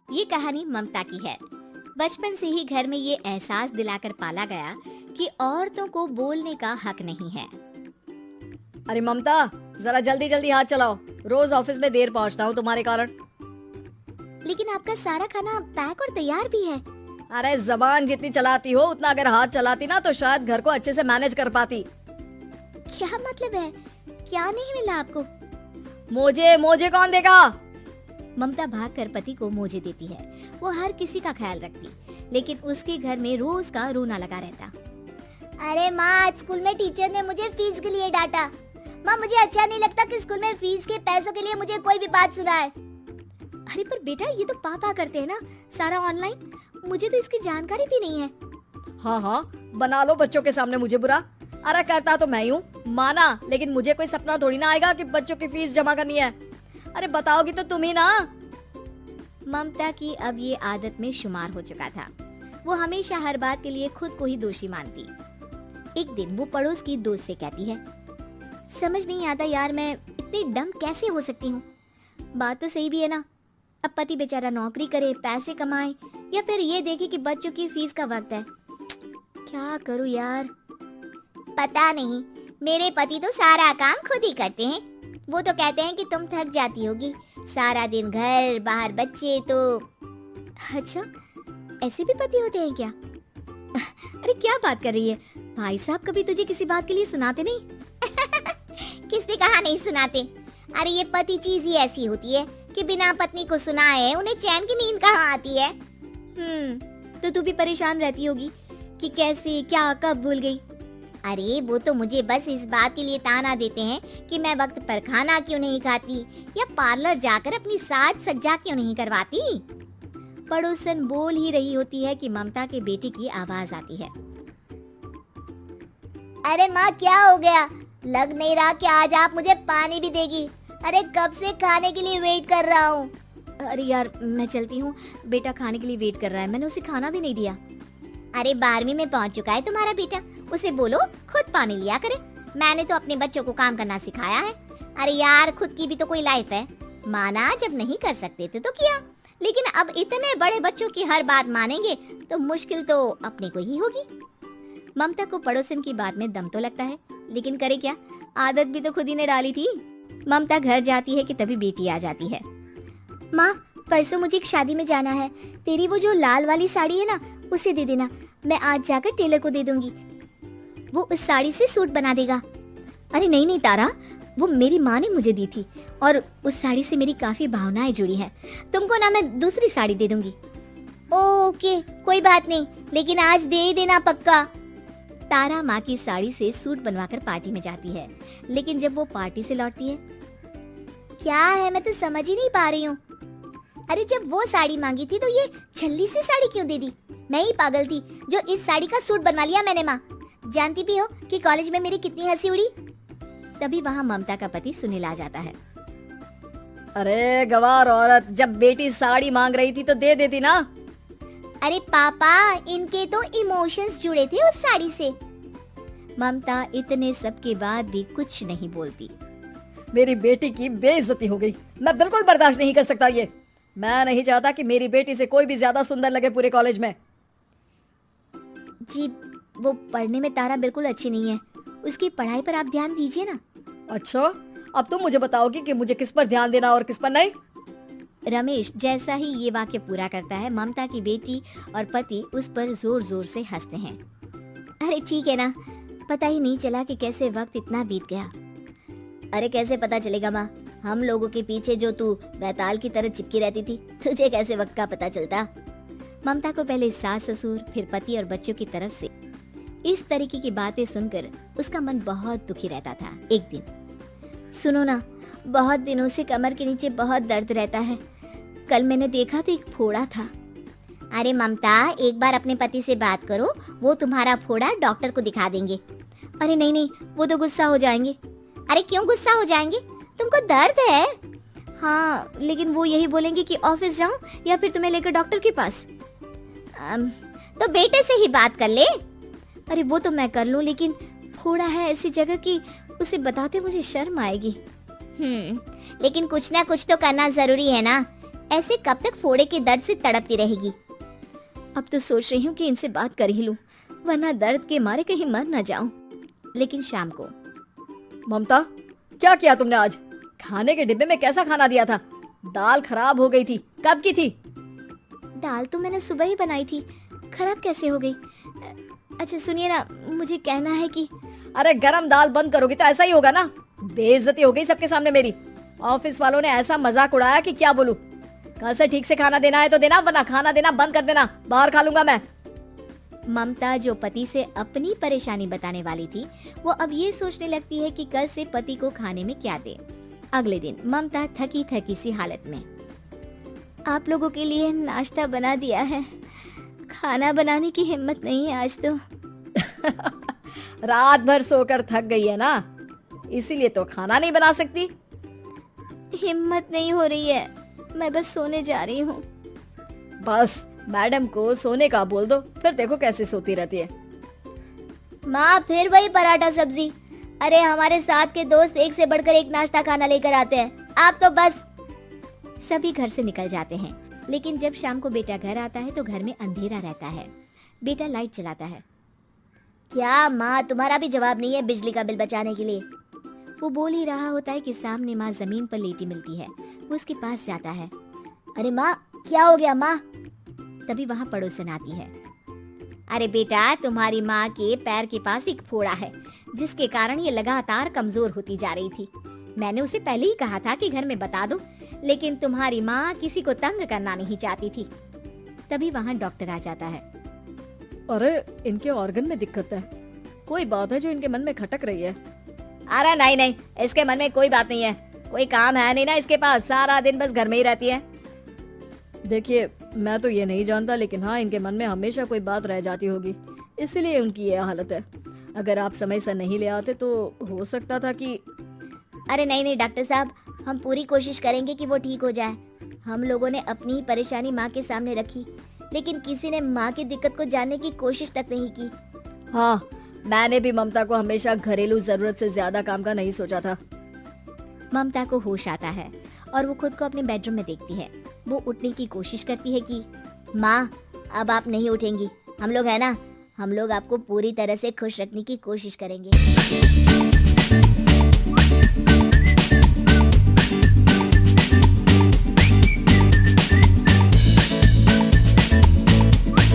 ये कहानी ममता की है। बचपन से ही घर में ये एहसास दिलाकर पाला गया कि औरतों को बोलने का हक नहीं है। अरे ममता, जरा जल्दी जल्दी हाथ चलाओ। रोज ऑफिस में देर पहुंचता हूँ तुम्हारे कारण। लेकिन आपका सारा खाना पैक और तैयार भी है। अरे जबान जितनी चलाती हो उतना अगर हाथ चलाती ना तो शायद घर को अच्छे से मैनेज कर पाती। क्या मतलब है? क्या नहीं मिला आपको? मोजे मोजे कौन देगा? ममता भागकर पति को मोजे देती है। वो हर किसी का ख्याल रखती, लेकिन उसके घर में रोज का रोना लगा रहता। अरे माँ, आज स्कूल में टीचर ने मुझे फीस के लिए डांटा। माँ, मुझे अच्छा नहीं लगता कि स्कूल में फीस के पैसों के लिए मुझे कोई भी बात सुनाए। अरे पर बेटा, ये तो पापा करते हैं ना सारा ऑनलाइन। मुझे तो इसकी जानकारी भी नहीं है। हाँ हाँ, बना लो बच्चों के सामने मुझे बुरा। अरे करता तो मैं ही हूँ, माना, लेकिन मुझे कोई सपना थोड़ी ना आएगा कि बच्चों की फीस जमा करनी है। अरे बताओगी तो तुम ही ना। ममता की अब ये आदत में शुमार हो चुका था। वो हमेशा हर बात के लिए खुद को ही दोषी मानती। एक दिन वो पड़ोस की दोस्त से कहती है, समझ नहीं आता यार, मैं इतनी डम कैसे हो सकती हूँ। बात तो सही भी है ना। अब पति बेचारा नौकरी करे, पैसे कमाए, या फिर ये देखे कि बच्चों की फीस का वक्त है। क्या करूँ यार। पता नहीं, मेरे पति तो सारा काम खुद ही करते हैं। वो तो कहते हैं कि तुम थक जाती होगी, सारा दिन घर बाहर बच्चे। तो अच्छा, ऐसे भी पति होते हैं क्या? अरे क्या बात कर रही है? भाई साहब कभी तुझे किसी बात के लिए सुनाते नहीं? किसने कहा नहीं सुनाते? अरे ये पति चीज ही ऐसी होती है कि बिना पत्नी को सुनाए उन्हें चैन की नींद कहाँ आती है। तो तू भी परेशान रहती होगी कि कैसे, क्या, कब भूल गई। अरे वो तो मुझे बस इस बात के लिए ताना देते हैं कि मैं वक्त पर खाना क्यों नहीं खाती या पार्लर जाकर अपनी साज सज्जा क्यों नहीं करवाती। पड़ोसन बोल ही रही होती है कि ममता के बेटे की आवाज आती है। अरे माँ, क्या हो गया? लग नहीं रहा कि आज आप मुझे पानी भी देगी। अरे कब से खाने के लिए वेट कर रहा हूँ। अरे यार मैं चलती हूँ, बेटा खाने के लिए वेट कर रहा है। मैंने उसे खाना भी नहीं दिया। अरे 12वीं में पहुँच चुका है तुम्हारा बेटा, उसे बोलो खुद पानी लिया करे। मैंने तो अपने बच्चों को काम करना सिखाया है। अरे यार, खुद की भी तो कोई लाइफ है। माना जब नहीं कर सकते थे तो किया, लेकिन अब इतने बड़े बच्चों की हर बात मानेंगे तो मुश्किल तो अपने को ही होगी। ममता को पड़ोसन की बात में दम तो लगता है, लेकिन करे क्या, आदत भी तो खुद ही ने डाली थी। ममता घर जाती है कि तभी बेटी आ जाती है। माँ, परसों मुझे एक शादी में जाना है। तेरी वो जो लाल वाली साड़ी है ना, उसे दे देना। मैं आज जाकर टेलर को दे दूंगी, वो उस साड़ी से सूट बना देगा। अरे नहीं नहीं तारा, वो मेरी माँ ने मुझे दी थी और उस साड़ी से मेरी काफी भावनाएं जुड़ी हैं। तुमको ना मैं दूसरी साड़ी दे दूंगी। ओके, कोई बात नहीं, लेकिन आज दे ही देना पक्का। तारा माँ की साड़ी से सूट बनवाकर पार्टी में जाती है, लेकिन जब वो पार्टी से लौटती है, क्या है मैं तो समझ ही नहीं पा रही हूँ। अरे जब वो साड़ी मांगी थी तो ये छल्ली सी साड़ी क्यों दे दी? मैं ही पागल थी जो इस साड़ी का सूट बनवा लिया मैंने। माँ, जानती भी हो कि कॉलेज में मेरी कितनी हंसी उड़ी। तभी वहाँ ममता का पति सुनील आ जाता है। अरे गवार औरत, जब बेटी साड़ी मांग रही थी तो दे देती ना। अरे पापा, इनके तो इमोशंस जुड़े थे उस साड़ी से। ममता इतने सब के बाद भी कुछ नहीं बोलती। मेरी बेटी की बेइज्जती हो गई। मैं बिल्कुल बर्दाश्त नहीं कर सकता ये। मैं नहीं चाहता कि मेरी बेटी से कोई भी ज्यादा सुंदर लगे पूरे कॉलेज में। जी, वो पढ़ने में तारा बिल्कुल अच्छी नहीं है, उसकी पढ़ाई पर आप ध्यान दीजिए ना। अच्छा, अब तुम मुझे बताओगी कि मुझे किस पर ध्यान देना और किस पर नहीं। रमेश जैसा ही ये वाक्य पूरा करता है, ममता की बेटी और पति उस पर जोर जोर से हंसते हैं। अरे ठीक है ना, पता ही नहीं चला कि कैसे वक्त इतना बीत गया। अरे कैसे पता चलेगा माँ, हम लोगों के पीछे जो तू बैताल की तरह चिपकी रहती थी, तुझे कैसे वक्त का पता चलता? ममता को पहले सास ससुर, फिर पति और बच्चों की तरफ से इस तरीके की बातें सुनकर उसका मन बहुत दुखी रहता था। एक दिन, सुनो ना, बहुत दिनों से कमर के नीचे बहुत दर्द रहता है। कल मैंने देखा तो एक फोड़ा था। अरे ममता, एक बार अपने पति से बात करो, वो तुम्हारा फोड़ा डॉक्टर को दिखा देंगे। अरे नहीं नहीं, वो तो गुस्सा हो जाएंगे। अरे क्यों गुस्सा हो जाएंगे? तुमको दर्द है? हाँ, लेकिन वो यही बोलेंगे कि ऑफिस जाऊं या फिर तुम्हें लेकर डॉक्टर के पास। तो बेटे से ही बात कर ले। अरे वो तो मैं कर लूं, लेकिन फोड़ा है ऐसी जगह कि उसे बताते मुझे शर्म आएगी। लेकिन कुछ ना कुछ तो करना जरूरी है ना। ऐसे कब तक फोड़े के दर्द से तड़पती रहेगी? अब तो सोच रही हूँ कि इनसे बात कर ही लूं, वरना दर्द के मारे कहीं मर न जाऊं। लेकिन शाम को ममता, क्या किया तुमने आज? खाने के डिब्बे में कैसा खाना दिया था? दाल खराब हो गई थी। कब की थी? दाल तो मैंने सुबह ही बनाई थी, खराब कैसे हो गई? अच्छा सुनिए ना, मुझे कहना है कि अरे गरम दाल बंद करोगी तो ऐसा ही होगा ना। बेइज्जती हो गई सबके सामने मेरी। ऑफिस वालों ने ऐसा मजाक उड़ाया कि क्या बोलूं। कल से ठीक से खाना देना है तो देना, वरना खाना देना बंद कर देना। बाहर खा लूंगा मैं। ममता जो पति से अपनी परेशानी बताने वाली थी, वो अब ये सोचने लगती है कि कल से पति को खाने में क्या दे। अगले दिन ममता थकी थकी सी हालत में, आप लोगों के लिए नाश्ता बना दिया है, खाना बनाने की हिम्मत नहीं है आज तो। रात भर सोकर थक गई है ना, इसीलिए तो खाना नहीं बना सकती। हिम्मत नहीं हो रही है, मैं बस सोने जा रही हूँ। बस मैडम को सोने का बोल दो, फिर देखो कैसे सोती रहती है। माँ फिर वही पराठा सब्जी। अरे हमारे साथ के दोस्त एक से बढ़कर एक नाश्ता खाना लेकर आते हैं, आप तो बस। सभी घर से निकल जाते हैं, लेकिन जब शाम को बेटा घर आता है तो घर में अंधेरा रहता है। बेटा लाइट जलाता है। क्या माँ, तुम्हारा भी जवाब नहीं है बिजली का बिल बचाने के लिए? वो बोल ही रहा होता है कि सामने माँ जमीन पर लेटी मिलती है। वो उसके पास जाता है। अरे माँ, क्या हो गया माँ? तभी वहाँ पड़ोसन आती है। अरे बेटा, तुम्हारी माँ के पैर के पास एक फोड़ा है, जिसके कारण ये लगातार कमजोर होती जा रही थी। मैंने उसे पहले ही कहा था कि घर में बता दो, लेकिन तुम्हारी माँ किसी को तंग करना नहीं चाहती थी। तभी वहाँ डॉक्टर आ जाता है। अरे इनके ऑर्गन में दिक्कत है, कोई बात है जो इनके मन में खटक रही है। अरे नहीं नहीं, इसके मन में कोई बात नहीं है, कोई काम है नहीं ना इसके पास, सारा दिन बस घर में ही रहती है। देखिए मैं तो ये नहीं जानता, लेकिन हाँ इनके मन में हमेशा कोई बात रह जाती होगी, इसीलिए उनकी ये हालत है। अगर आप समय से नहीं ले आते तो हो सकता था कि। अरे नहीं नहीं डॉक्टर साहब, हम पूरी कोशिश करेंगे कि वो ठीक हो जाए। हम लोगों ने अपनी ही परेशानी माँ के सामने रखी, लेकिन किसी ने माँ की दिक्कत को जानने की कोशिश तक नहीं की। हाँ, मैंने भी ममता को हमेशा घरेलू जरूरत से ज्यादा काम का नहीं सोचा था। ममता को होश आता है और वो खुद को अपने बेडरूम में देखती है। वो उठने की कोशिश करती है कि माँ, अब आप नहीं उठेंगी, हम लोग है ना, हम लोग आपको पूरी तरह से खुश रखने की कोशिश करेंगे।